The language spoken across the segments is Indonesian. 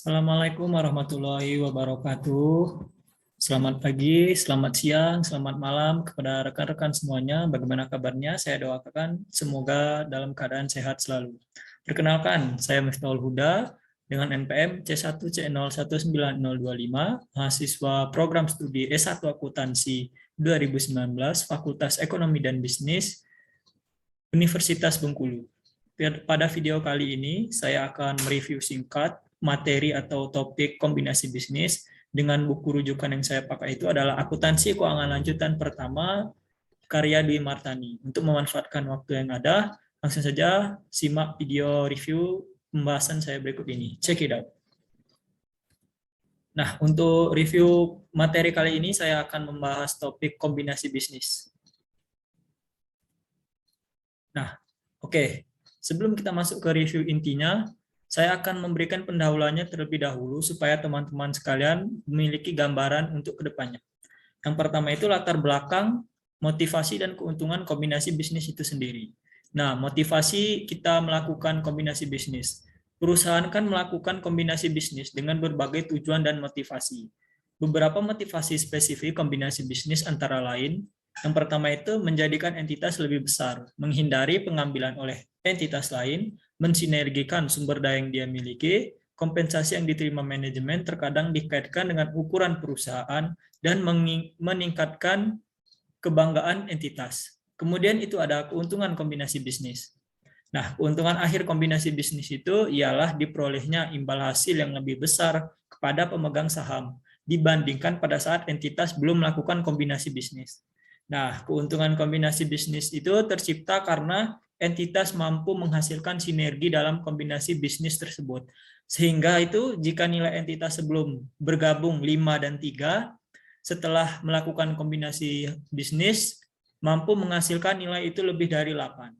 Assalamualaikum warahmatullahi wabarakatuh. Selamat pagi, selamat siang, selamat malam kepada rekan-rekan semuanya. Bagaimana kabarnya? Saya doakan semoga dalam keadaan sehat selalu. Perkenalkan, saya Miftahul Huda dengan NPM C1C019025, mahasiswa program studi S1 Akuntansi 2019, Fakultas Ekonomi dan Bisnis, Universitas Bengkulu. Pada video kali ini, saya akan mereview singkat materi atau topik kombinasi bisnis dengan buku rujukan yang saya pakai itu adalah Akuntansi Keuangan Lanjutan Pertama karya Dwi Martani. Untuk memanfaatkan waktu yang ada, langsung saja simak video review pembahasan saya berikut ini. Check it out. Nah, untuk review materi kali ini saya akan membahas topik kombinasi bisnis. Nah, oke. Sebelum kita masuk ke review intinya, saya akan memberikan pendahuluannya terlebih dahulu supaya teman-teman sekalian memiliki gambaran untuk kedepannya. Yang pertama itu latar belakang, motivasi dan keuntungan kombinasi bisnis itu sendiri. Nah, motivasi kita melakukan kombinasi bisnis. Perusahaan kan melakukan kombinasi bisnis dengan berbagai tujuan dan motivasi. Beberapa motivasi spesifik kombinasi bisnis antara lain, yang pertama itu menjadikan entitas lebih besar, menghindari pengambilan oleh entitas lain, mensinergikan sumber daya yang dia miliki, kompensasi yang diterima manajemen terkadang dikaitkan dengan ukuran perusahaan, dan meningkatkan kebanggaan entitas. Kemudian itu ada keuntungan kombinasi bisnis. Nah, keuntungan akhir kombinasi bisnis itu ialah diperolehnya imbal hasil yang lebih besar kepada pemegang saham dibandingkan pada saat entitas belum melakukan kombinasi bisnis. Nah, keuntungan kombinasi bisnis itu tercipta karena entitas mampu menghasilkan sinergi dalam kombinasi bisnis tersebut. Sehingga itu jika nilai entitas sebelum bergabung 5 dan 3, setelah melakukan kombinasi bisnis, mampu menghasilkan nilai itu lebih dari 8.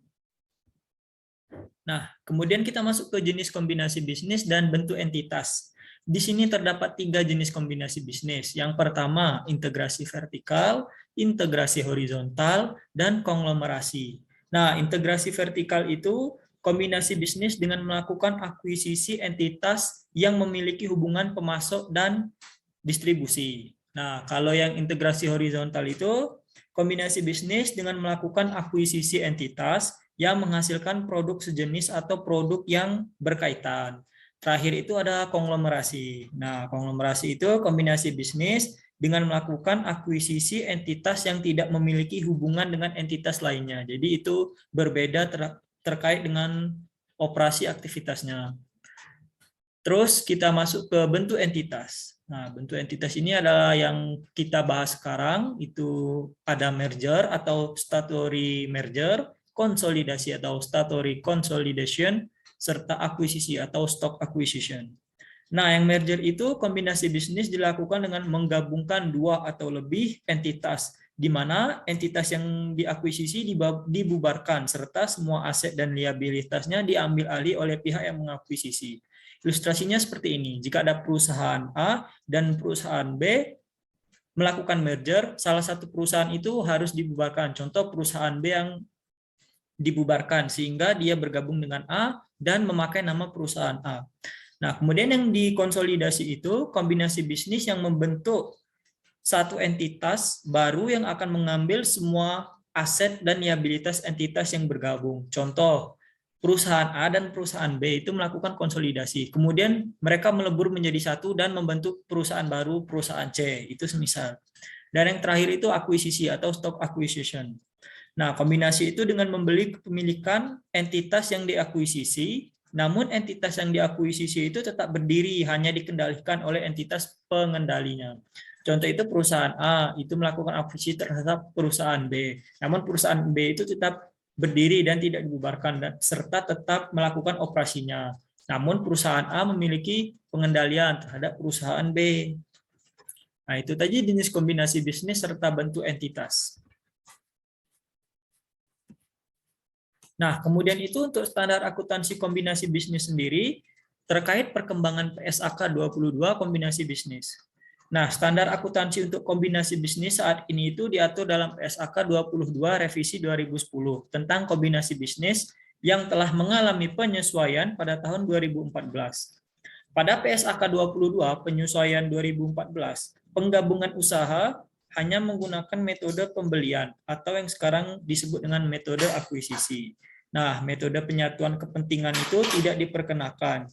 Nah, kemudian kita masuk ke jenis kombinasi bisnis dan bentuk entitas. Di sini terdapat 3 jenis kombinasi bisnis. Yang pertama, integrasi vertikal, integrasi horizontal, dan konglomerasi. Nah, integrasi vertikal itu kombinasi bisnis dengan melakukan akuisisi entitas yang memiliki hubungan pemasok dan distribusi. Nah, kalau yang integrasi horizontal itu kombinasi bisnis dengan melakukan akuisisi entitas yang menghasilkan produk sejenis atau produk yang berkaitan. Terakhir itu ada konglomerasi. Nah, konglomerasi itu kombinasi bisnis dengan melakukan akuisisi entitas yang tidak memiliki hubungan dengan entitas lainnya. Jadi itu berbeda terkait dengan operasi aktivitasnya. Terus kita masuk ke bentuk entitas. Nah, bentuk entitas ini adalah yang kita bahas sekarang, itu ada merger atau statutory merger, konsolidasi atau statutory consolidation, serta akuisisi atau stock acquisition. Nah, yang merger itu kombinasi bisnis dilakukan dengan menggabungkan 2 atau lebih entitas, di mana entitas yang diakuisisi dibubarkan, serta semua aset dan liabilitasnya diambil alih oleh pihak yang mengakuisisi. Ilustrasinya seperti ini, jika ada perusahaan A dan perusahaan B melakukan merger, salah satu perusahaan itu harus dibubarkan. Contoh perusahaan B yang dibubarkan sehingga dia bergabung dengan A dan memakai nama perusahaan A. Nah, kemudian yang dikonsolidasi itu kombinasi bisnis yang membentuk satu entitas baru yang akan mengambil semua aset dan liabilitas entitas yang bergabung. Contoh, perusahaan A dan perusahaan B itu melakukan konsolidasi. Kemudian mereka melebur menjadi satu dan membentuk perusahaan baru, perusahaan C. Itu semisal. Dan yang terakhir itu akuisisi atau stock acquisition. Nah, kombinasi itu dengan membeli kepemilikan entitas yang diakuisisi, namun entitas yang diakuisisi itu tetap berdiri, hanya dikendalikan oleh entitas pengendalinya. Contoh itu perusahaan A itu melakukan akuisisi terhadap perusahaan B, namun perusahaan B itu tetap berdiri dan tidak dibubarkan, serta tetap melakukan operasinya. Namun perusahaan A memiliki pengendalian terhadap perusahaan B. Nah, itu tadi jenis kombinasi bisnis serta bentuk entitas. Nah, kemudian itu untuk standar akuntansi kombinasi bisnis sendiri terkait perkembangan PSAK 22 kombinasi bisnis. Nah, standar akuntansi untuk kombinasi bisnis saat ini itu diatur dalam PSAK 22 revisi 2010 tentang kombinasi bisnis yang telah mengalami penyesuaian pada tahun 2014. Pada PSAK 22 penyesuaian 2014, penggabungan usaha hanya menggunakan metode pembelian atau yang sekarang disebut dengan metode akuisisi. Nah, metode penyatuan kepentingan itu tidak diperkenakan.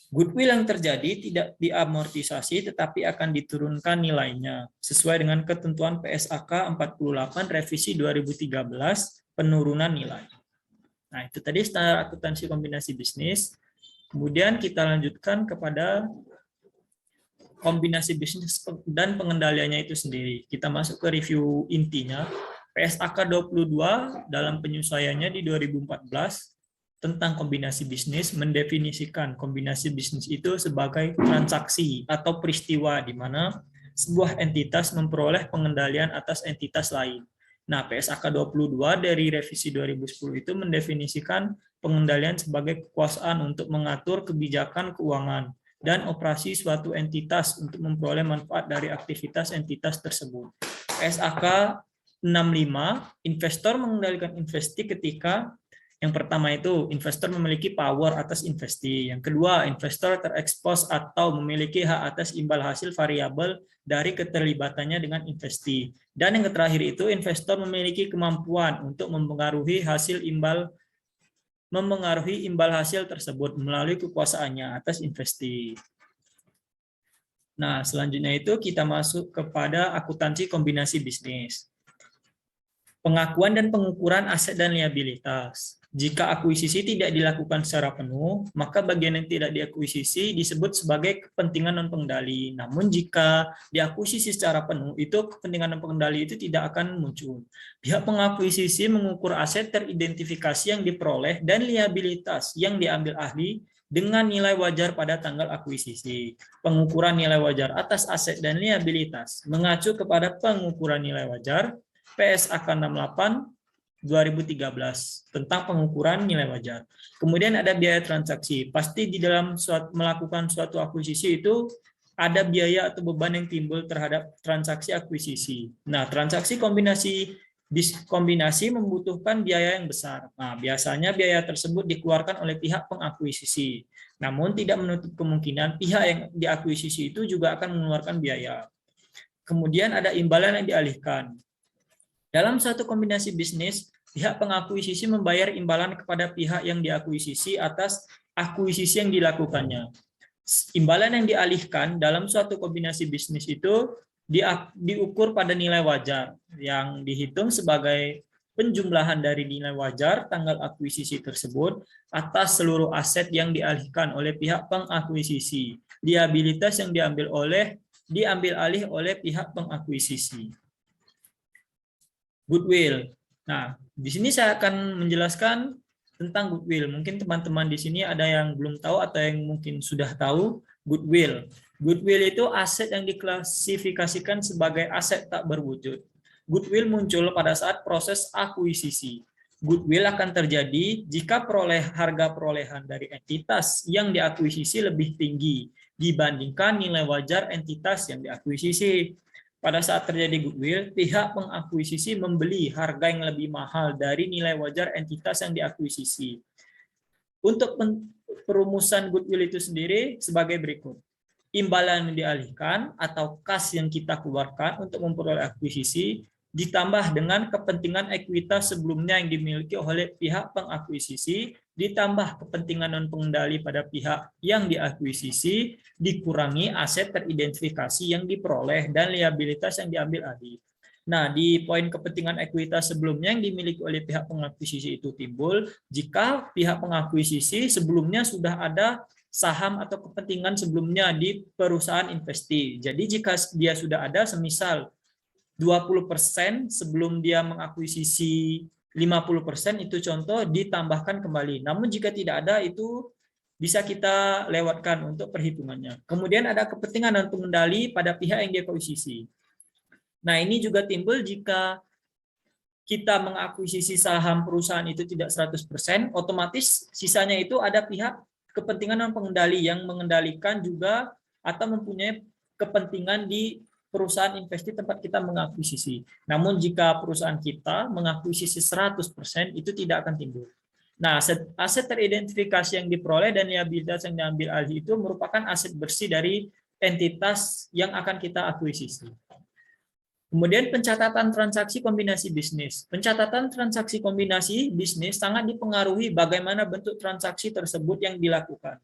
Goodwill yang terjadi tidak diamortisasi tetapi akan diturunkan nilainya sesuai dengan ketentuan PSAK 48 revisi 2013 penurunan nilai. Nah, itu tadi standar akuntansi kombinasi bisnis. Kemudian kita lanjutkan kepada kombinasi bisnis dan pengendaliannya itu sendiri. Kita masuk ke review intinya. PSAK 22 dalam penyesuaiannya di 2014 tentang kombinasi bisnis mendefinisikan kombinasi bisnis itu sebagai transaksi atau peristiwa di mana sebuah entitas memperoleh pengendalian atas entitas lain. Nah, PSAK 22 dari revisi 2010 itu mendefinisikan pengendalian sebagai kekuasaan untuk mengatur kebijakan keuangan dan operasi suatu entitas untuk memperoleh manfaat dari aktivitas entitas tersebut. PSAK 65, investor mengendalikan investi ketika yang pertama itu investor memiliki power atas investi. Yang kedua, investor terekspos atau memiliki hak atas imbal hasil variabel dari keterlibatannya dengan investi. Dan yang terakhir itu investor memiliki kemampuan untuk mempengaruhi imbal hasil tersebut melalui kekuasaannya atas investi. Nah, selanjutnya itu kita masuk kepada akuntansi kombinasi bisnis. Pengakuan dan pengukuran aset dan liabilitas. Jika akuisisi tidak dilakukan secara penuh, maka bagian yang tidak diakuisisi disebut sebagai kepentingan non-pengendali. Namun jika diakuisisi secara penuh, itu kepentingan non-pengendali itu tidak akan muncul. Pihak pengakuisisi mengukur aset teridentifikasi yang diperoleh dan liabilitas yang diambil ahli dengan nilai wajar pada tanggal akuisisi. Pengukuran nilai wajar atas aset dan liabilitas mengacu kepada pengukuran nilai wajar PSAK 68 2013 tentang pengukuran nilai wajar. Kemudian ada biaya transaksi. Pasti di dalam melakukan suatu akuisisi itu ada biaya atau beban yang timbul terhadap transaksi akuisisi. Nah, transaksi kombinasi membutuhkan biaya yang besar. Nah, biasanya biaya tersebut dikeluarkan oleh pihak pengakuisisi. Namun tidak menutup kemungkinan pihak yang diakuisisi itu juga akan mengeluarkan biaya. Kemudian ada imbalan yang dialihkan. Dalam suatu kombinasi bisnis, pihak pengakuisisi membayar imbalan kepada pihak yang diakuisisi atas akuisisi yang dilakukannya. Imbalan yang dialihkan dalam suatu kombinasi bisnis itu diukur pada nilai wajar yang dihitung sebagai penjumlahan dari nilai wajar tanggal akuisisi tersebut atas seluruh aset yang dialihkan oleh pihak pengakuisisi. Liabilitas yang diambil alih oleh pihak pengakuisisi. Goodwill. Nah, di sini saya akan menjelaskan tentang goodwill. Mungkin teman-teman di sini ada yang belum tahu atau yang mungkin sudah tahu goodwill. Goodwill itu aset yang diklasifikasikan sebagai aset tak berwujud. Goodwill muncul pada saat proses akuisisi. Goodwill akan terjadi jika harga perolehan dari entitas yang diakuisisi lebih tinggi dibandingkan nilai wajar entitas yang diakuisisi. Pada saat terjadi goodwill, pihak pengakuisisi membeli harga yang lebih mahal dari nilai wajar entitas yang diakuisisi. Untuk perumusan goodwill itu sendiri sebagai berikut. Imbalan yang dialihkan atau kas yang kita keluarkan untuk memperoleh akuisisi ditambah dengan kepentingan ekuitas sebelumnya yang dimiliki oleh pihak pengakuisisi, ditambah kepentingan non-pengendali pada pihak yang diakuisisi, dikurangi aset teridentifikasi yang diperoleh dan liabilitas yang diambil alih. Nah, di poin kepentingan ekuitas sebelumnya yang dimiliki oleh pihak pengakuisisi itu timbul jika pihak pengakuisisi sebelumnya sudah ada saham atau kepentingan sebelumnya di perusahaan investi. Jadi jika dia sudah ada semisal 20% sebelum dia mengakuisisi 50% itu contoh ditambahkan kembali. Namun jika tidak ada itu bisa kita lewatkan untuk perhitungannya. Kemudian ada kepentingan dan pengendali pada pihak yang diakuisisi. Nah, ini juga timbul jika kita mengakuisisi saham perusahaan itu tidak 100%, otomatis sisanya itu ada pihak kepentingan dan pengendali yang mengendalikan juga atau mempunyai kepentingan di perusahaan investi tempat kita mengakuisisi. Namun jika perusahaan kita mengakuisisi 100% itu tidak akan timbul. Nah, aset teridentifikasi yang diperoleh dan liabilitas yang diambil alih itu merupakan aset bersih dari entitas yang akan kita akuisisi. Kemudian pencatatan transaksi kombinasi bisnis. Pencatatan transaksi kombinasi bisnis sangat dipengaruhi bagaimana bentuk transaksi tersebut yang dilakukan.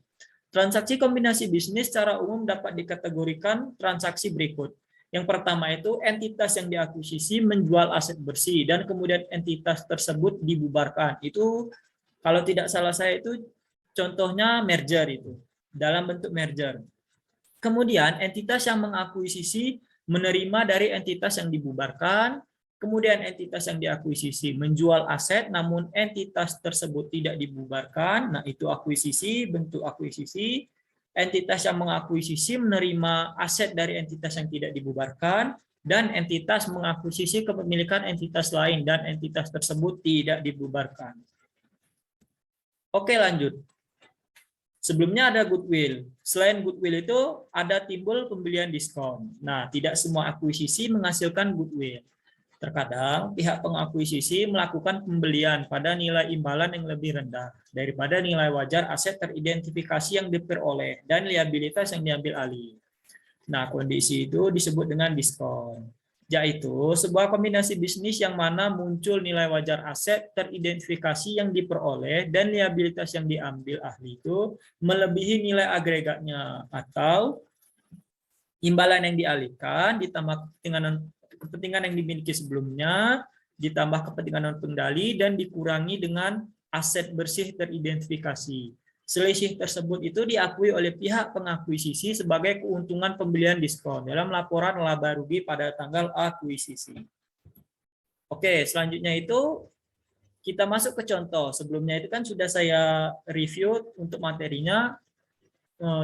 Transaksi kombinasi bisnis secara umum dapat dikategorikan transaksi berikut. Yang pertama itu entitas yang diakuisisi menjual aset bersih dan kemudian entitas tersebut dibubarkan. Itu kalau tidak salah saya itu contohnya merger itu, dalam bentuk merger. Kemudian entitas yang mengakuisisi menerima dari entitas yang dibubarkan, kemudian entitas yang diakuisisi menjual aset namun entitas tersebut tidak dibubarkan, nah itu akuisisi, bentuk akuisisi. Entitas yang mengakuisisi menerima aset dari entitas yang tidak dibubarkan, dan entitas mengakuisisi kepemilikan entitas lain dan entitas tersebut tidak dibubarkan. Oke, lanjut. Sebelumnya ada goodwill. Selain goodwill itu ada timbul pembelian diskon. Nah, tidak semua akuisisi menghasilkan goodwill. Terkadang pihak pengakuisisi melakukan pembelian pada nilai imbalan yang lebih rendah daripada nilai wajar aset teridentifikasi yang diperoleh dan liabilitas yang diambil alih. Nah, kondisi itu disebut dengan diskon. Yaitu sebuah kombinasi bisnis yang mana muncul nilai wajar aset teridentifikasi yang diperoleh dan liabilitas yang diambil ahli itu melebihi nilai agregatnya, atau imbalan yang dialihkan ditambah kepentingan yang dimiliki sebelumnya ditambah kepentingan pengendali dan dikurangi dengan aset bersih teridentifikasi. Selisih tersebut itu diakui oleh pihak pengakuisisi sebagai keuntungan pembelian diskon dalam laporan laba rugi pada tanggal akuisisi. Oke, selanjutnya itu kita masuk ke contoh. Sebelumnya itu kan sudah saya review untuk materinya.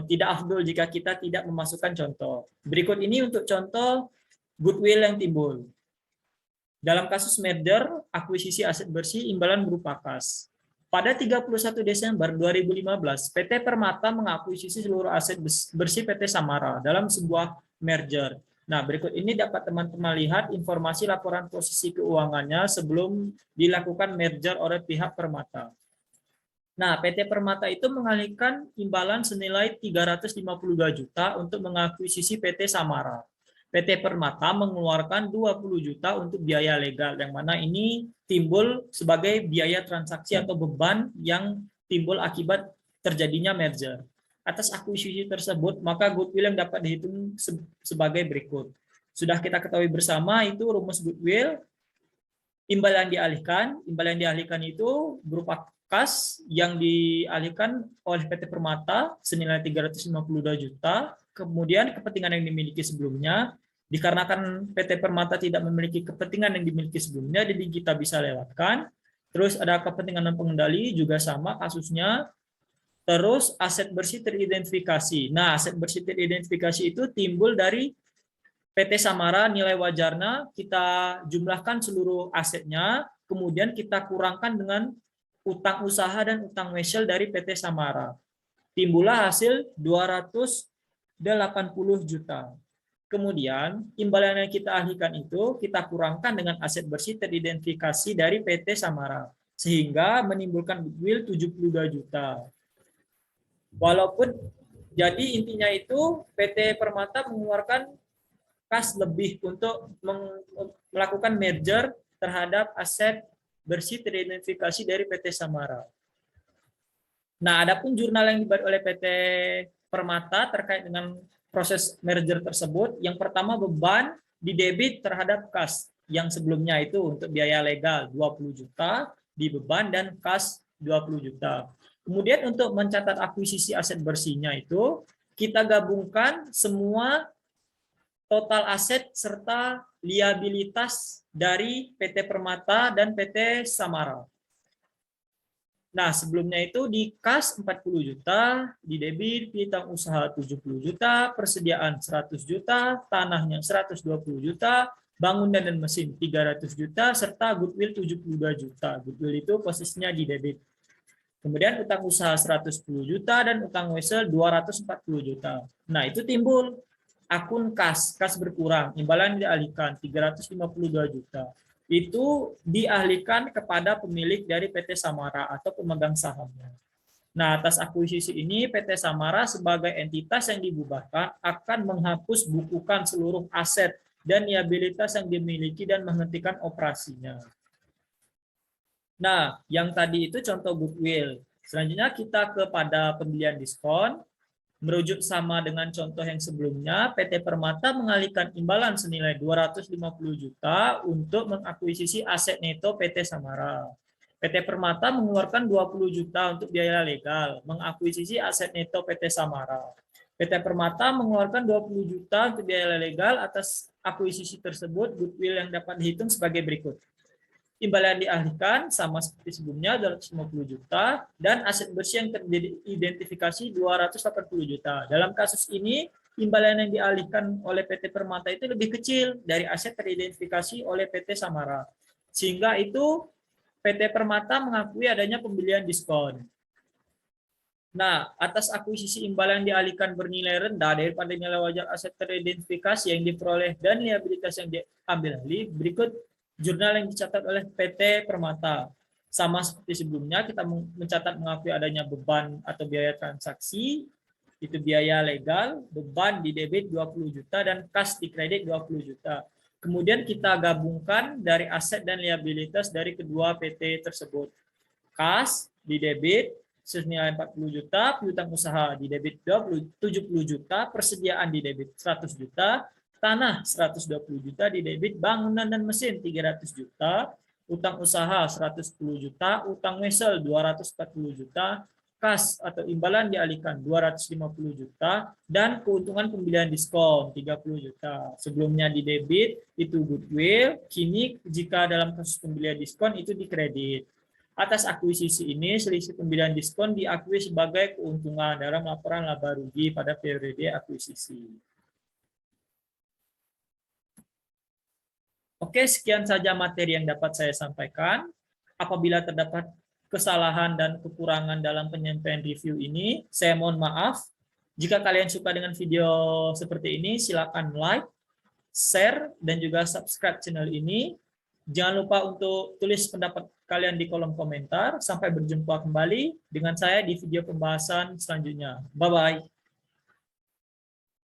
Tidak afdol jika kita tidak memasukkan contoh. Berikut ini untuk contoh goodwill yang timbul. Dalam kasus merger, akuisisi aset bersih, imbalan berupa kas. Pada 31 Desember 2015, PT Permata mengakuisisi seluruh aset bersih PT Samara dalam sebuah merger. Nah, berikut ini dapat teman-teman lihat informasi laporan posisi keuangannya sebelum dilakukan merger oleh pihak Permata. Nah, PT Permata itu mengalihkan imbalan senilai 352 juta untuk mengakuisisi PT Samara. PT Permata mengeluarkan 20 juta untuk biaya legal, yang mana ini timbul sebagai biaya transaksi atau beban yang timbul akibat terjadinya merger. Atas akuisisi tersebut, maka goodwill yang dapat dihitung sebagai berikut. Sudah kita ketahui bersama itu rumus goodwill. Imbalan dialihkan itu berupa kas yang dialihkan oleh PT Permata senilai 352 juta, kemudian kepentingan yang dimiliki sebelumnya. Dikarenakan PT Permata tidak memiliki kepentingan yang dimiliki sebelumnya, jadi kita bisa lewatkan. Terus ada kepentingan dan pengendali juga sama kasusnya. Terus aset bersih teridentifikasi. Nah, aset bersih teridentifikasi itu timbul dari PT Samara, nilai wajarnya kita jumlahkan seluruh asetnya, kemudian kita kurangkan dengan utang usaha dan utang wesel dari PT Samara. Timbullah hasil 280 juta. Kemudian imbalan yang kita alihkan itu kita kurangkan dengan aset bersih teridentifikasi dari PT Samara, sehingga menimbulkan goodwill 72 juta. Walaupun jadi intinya itu PT Permata mengeluarkan kas lebih untuk melakukan merger terhadap aset bersih teridentifikasi dari PT Samara. Nah, adapun jurnal yang dibuat oleh PT Permata terkait dengan proses merger tersebut, yang pertama beban didebit terhadap kas yang sebelumnya itu untuk biaya legal 20 juta di beban dan kas 20 juta. Kemudian untuk mencatat akuisisi aset bersihnya itu kita gabungkan semua total aset serta liabilitas dari PT Permata dan PT Samara. Nah, sebelumnya itu di kas 40 juta, di debit piutang usaha 70 juta, persediaan 100 juta, tanahnya 120 juta, bangunan dan mesin 300 juta, serta goodwill 72 juta. Goodwill itu posisinya di debit. Kemudian utang usaha 110 juta dan utang wesel 240 juta. Nah, itu timbul akun kas berkurang, imbalan dialihkan 352 juta. itu dialihkan kepada pemilik dari PT Samara atau pemegang sahamnya. Nah, atas akuisisi ini, PT Samara sebagai entitas yang dibubarkan akan menghapus bukukan seluruh aset dan liabilitas yang dimiliki dan menghentikan operasinya. Nah, yang tadi itu contoh goodwill. Selanjutnya kita kepada pembelian diskon. Merujuk sama dengan contoh yang sebelumnya, PT Permata mengalihkan imbalan senilai 250 juta untuk mengakuisisi aset neto PT Samara. PT Permata mengeluarkan 20 juta untuk biaya legal, mengakuisisi aset neto PT Samara. PT Permata mengeluarkan 20 juta untuk biaya legal atas akuisisi tersebut, goodwill yang dapat dihitung sebagai berikut. Imbalan dialihkan sama seperti sebelumnya 250 juta dan aset bersih yang teridentifikasi 280 juta. Dalam kasus ini imbalan yang dialihkan oleh PT Permata itu lebih kecil dari aset teridentifikasi oleh PT Samara. Sehingga itu PT Permata mengakui adanya pembelian diskon. Nah, atas akuisisi imbalan yang dialihkan bernilai rendah daripada nilai wajar aset teridentifikasi yang diperoleh dan liabilitas yang diambil alih, berikut jurnal yang dicatat oleh PT Permata. Sama seperti sebelumnya, kita mencatat mengakui adanya beban atau biaya transaksi, itu biaya legal, beban di debit 20 juta, dan kas di kredit 20 juta. Kemudian kita gabungkan dari aset dan liabilitas dari kedua PT tersebut. Kas di debit senilai 40 juta, piutang usaha di debit 70 juta, persediaan di debit 100 juta, tanah 120 juta di debit, bangunan dan mesin 300 juta, utang usaha 110 juta, utang wesel 240 juta, kas atau imbalan dialihkan 250 juta, dan keuntungan pembelian diskon 30 juta. Sebelumnya di debit itu goodwill, kini jika dalam kasus pembelian diskon itu di kredit. Atas akuisisi ini, selisih pembelian diskon diakui sebagai keuntungan dalam laporan laba rugi pada periode akuisisi. Oke, sekian saja materi yang dapat saya sampaikan. Apabila terdapat kesalahan dan kekurangan dalam penyampaian review ini, saya mohon maaf. Jika kalian suka dengan video seperti ini, silakan like, share, dan juga subscribe channel ini. Jangan lupa untuk tulis pendapat kalian di kolom komentar. Sampai berjumpa kembali dengan saya di video pembahasan selanjutnya. Bye-bye.